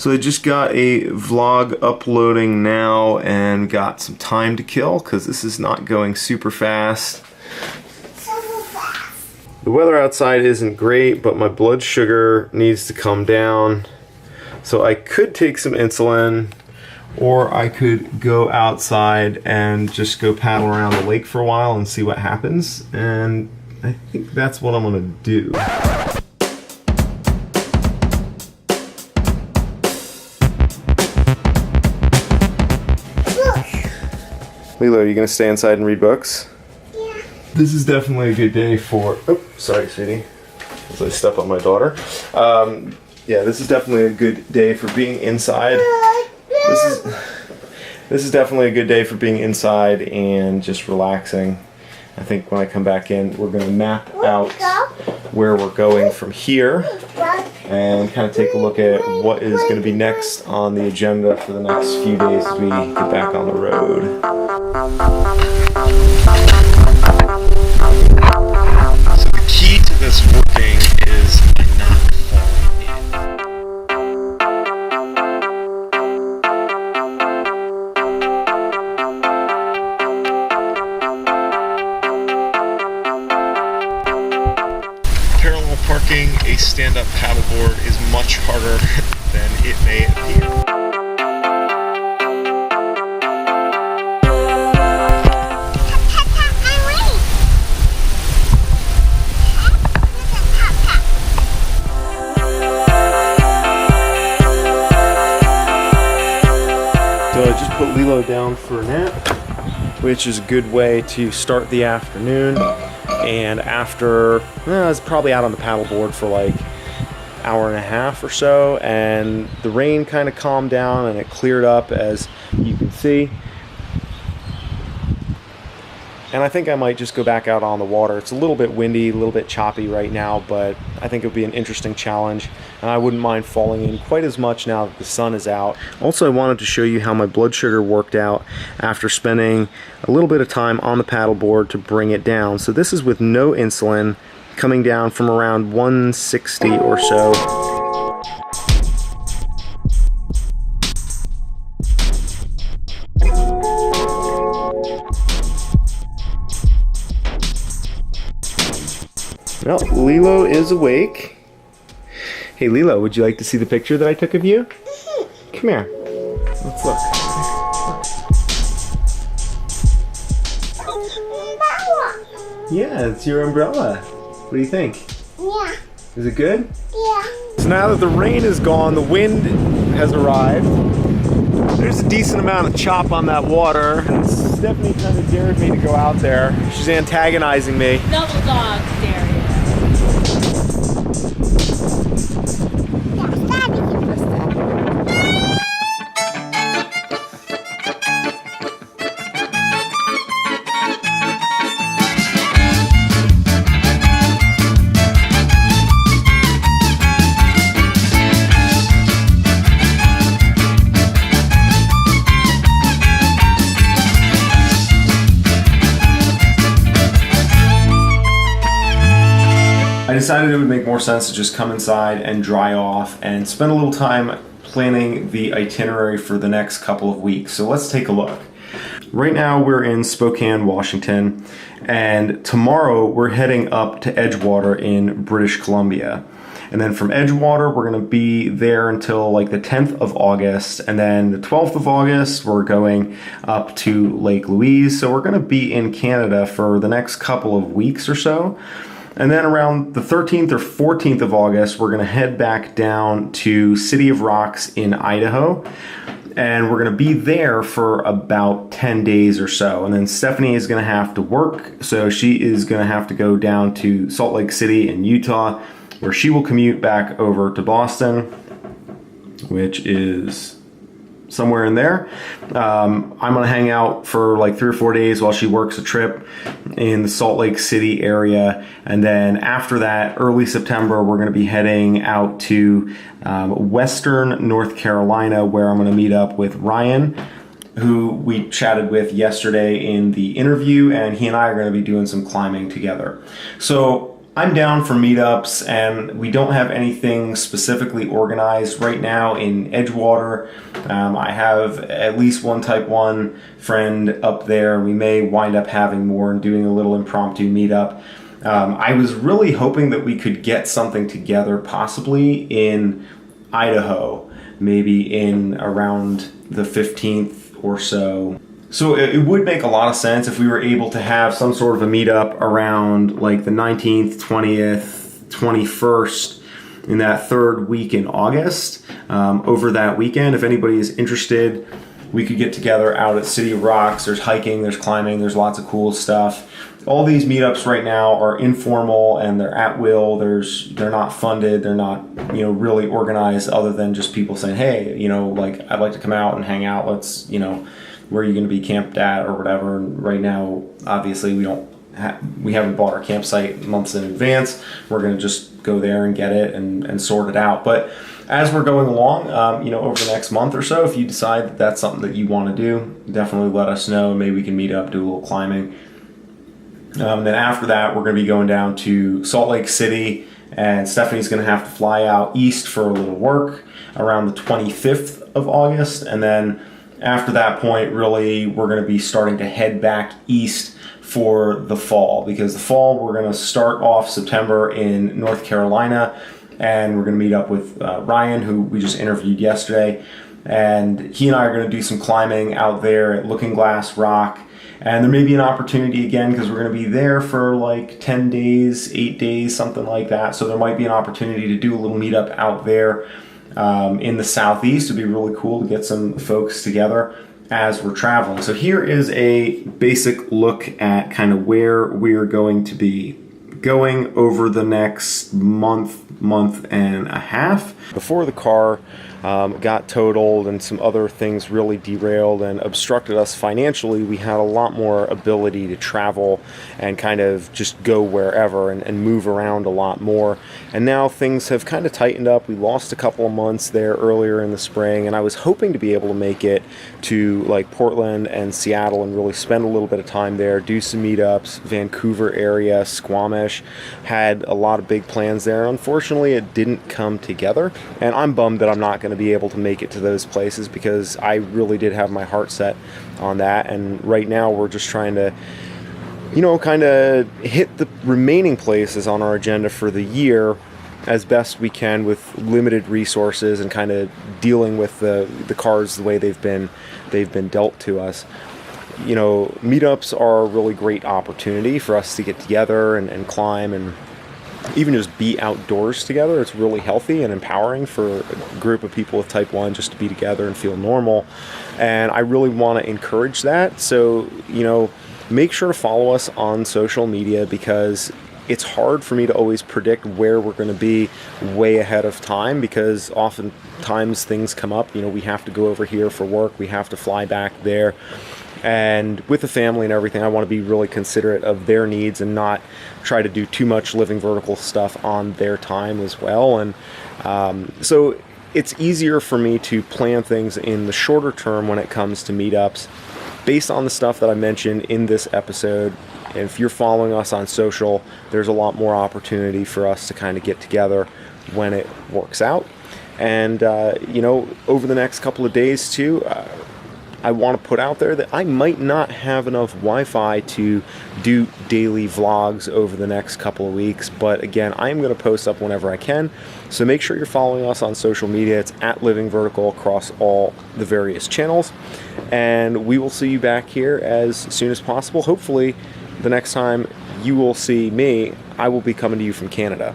So I just got a vlog uploading now and got some time to kill because this is not going super fast. The weather outside isn't great, but my blood sugar needs to come down. So I could take some insulin, or I could go outside and just go paddle around the lake for a while and see what happens. And I think that's what I'm gonna do. Lilo, are you gonna stay inside and read books? Yeah. This is definitely a good day for, oh, sorry, sweetie. As I step on my daughter. Yeah, this is definitely a good day for being inside. This is definitely a good day for being inside and just relaxing. I think when I come back in, we're gonna map out where we're going from here and kind of take a look at what is going to be next on the agenda for the next few days as we get back on the road. So the key to this working is not falling in. Parallel parking a stand-up paddleboard is much harder than it may appear. So I just put Lilo down for a nap, which is a good way to start the afternoon. And after, I was probably out on the paddleboard for like hour and a half or so, and the rain kind of calmed down and it cleared up, as you can see. And I think I might just go back out on the water. It's a little bit windy, a little bit choppy right now, but I think it'll be an interesting challenge, and I wouldn't mind falling in quite as much now that the sun is out. Also, I wanted to show you how my blood sugar worked out after spending a little bit of time on the paddleboard to bring it down. So this is with no insulin, coming down from around 160 or so. Well, Lilo is awake. Hey Lilo, would you like to see the picture that I took of you? Come here. Let's look. Yeah, it's your umbrella. What do you think? Yeah. Is it good? Yeah. So now that the rain is gone, the wind has arrived. There's a decent amount of chop on that water. And Stephanie kind of dared me to go out there. She's antagonizing me. Double dog dare you. I decided it would make more sense to just come inside and dry off and spend a little time planning the itinerary for the next couple of weeks. So let's take a look. Right now we're in Spokane, Washington, and tomorrow we're heading up to Edgewater in British Columbia. And then from Edgewater, we're gonna be there until like the 10th of August. And then the 12th of August, we're going up to Lake Louise. So we're gonna be in Canada for the next couple of weeks or so. And then around the 13th or 14th of August, we're gonna head back down to City of Rocks in Idaho. And we're gonna be there for about 10 days or so. And then Stephanie is gonna have to work. So she is gonna have to go down to Salt Lake City in Utah, where she will commute back over to Boston, which is somewhere in there. I'm gonna hang out for like 3 or 4 days while she works a trip in the Salt Lake City area. And then after that, early September, we're gonna be heading out to Western North Carolina, where I'm gonna meet up with Ryan, who we chatted with yesterday in the interview, and he and I are gonna be doing some climbing together. So I'm down for meetups, and we don't have anything specifically organized right now in Edgewater. I have at least one Type 1 friend up there. We may wind up having more and doing a little impromptu meetup. I was really hoping that we could get something together, possibly in Idaho, maybe in around the 15th or so. So it would make a lot of sense if we were able to have some sort of a meetup around like the 19th, 20th, 21st, in that third week in August. Over that weekend, if anybody is interested, we could get together out at City of Rocks. There's hiking, there's climbing, there's lots of cool stuff. All these meetups right now are informal and they're at will. They're not funded. They're not, really organized, other than just people saying, hey, like, I'd like to come out and hang out. Let's, where are you going to be camped at or whatever. And right now, obviously, we haven't bought our campsite months in advance. We're going to just go there and get it and sort it out. But as we're going along, over the next month or so, if you decide that that's something that you want to do, definitely let us know. Maybe we can meet up, do a little climbing. Then after that, we're going to be going down to Salt Lake City, and Stephanie's going to have to fly out east for a little work around the 25th of August. And then after that point, really, we're going to be starting to head back east for the fall, because the fall, we're going to start off September in North Carolina, and we're going to meet up with Ryan, who we just interviewed yesterday. And he and I are going to do some climbing out there at Looking Glass Rock. And there may be an opportunity again, because we're going to be there for like 10 days, 8 days, something like that. So there might be an opportunity to do a little meetup out there in the southeast. It'd be really cool to get some folks together as we're traveling. So here is a basic look at kind of where we're going to be going over the next month and a half. Before the car got totaled and some other things really derailed and obstructed us financially, we had a lot more ability to travel and kind of just go wherever and move around a lot more. And now things have kind of tightened up. We lost a couple of months there earlier in the spring, and I was hoping to be able to make it to like Portland and Seattle and really spend a little bit of time there, do some meetups, Vancouver area, Squamish. Had a lot of big plans there. Unfortunately, it didn't come together, and I'm bummed that I'm not going to be able to make it to those places, because I really did have my heart set on that. And right now we're just trying to kind of hit the remaining places on our agenda for the year as best we can with limited resources, and kind of dealing with the cards the way they've been dealt to us. Meetups are a really great opportunity for us to get together and climb and even just be outdoors together. It's really healthy and empowering for a group of people with Type 1 just to be together and feel normal. And I really want to encourage that. So, make sure to follow us on social media, because it's hard for me to always predict where we're going to be way ahead of time, because oftentimes things come up. We have to go over here for work. We have to fly back there. And with the family and everything, I want to be really considerate of their needs and not try to do too much living vertical stuff on their time as well. And so it's easier for me to plan things in the shorter term when it comes to meetups based on the stuff that I mentioned in this episode. And if you're following us on social, there's a lot more opportunity for us to kind of get together when it works out. And, over the next couple of days too, I want to put out there that I might not have enough Wi-Fi to do daily vlogs over the next couple of weeks. But again, I'm going to post up whenever I can. So make sure you're following us on social media. It's at Living Vertical across all the various channels. And we will see you back here as soon as possible. Hopefully, the next time you will see me, I will be coming to you from Canada.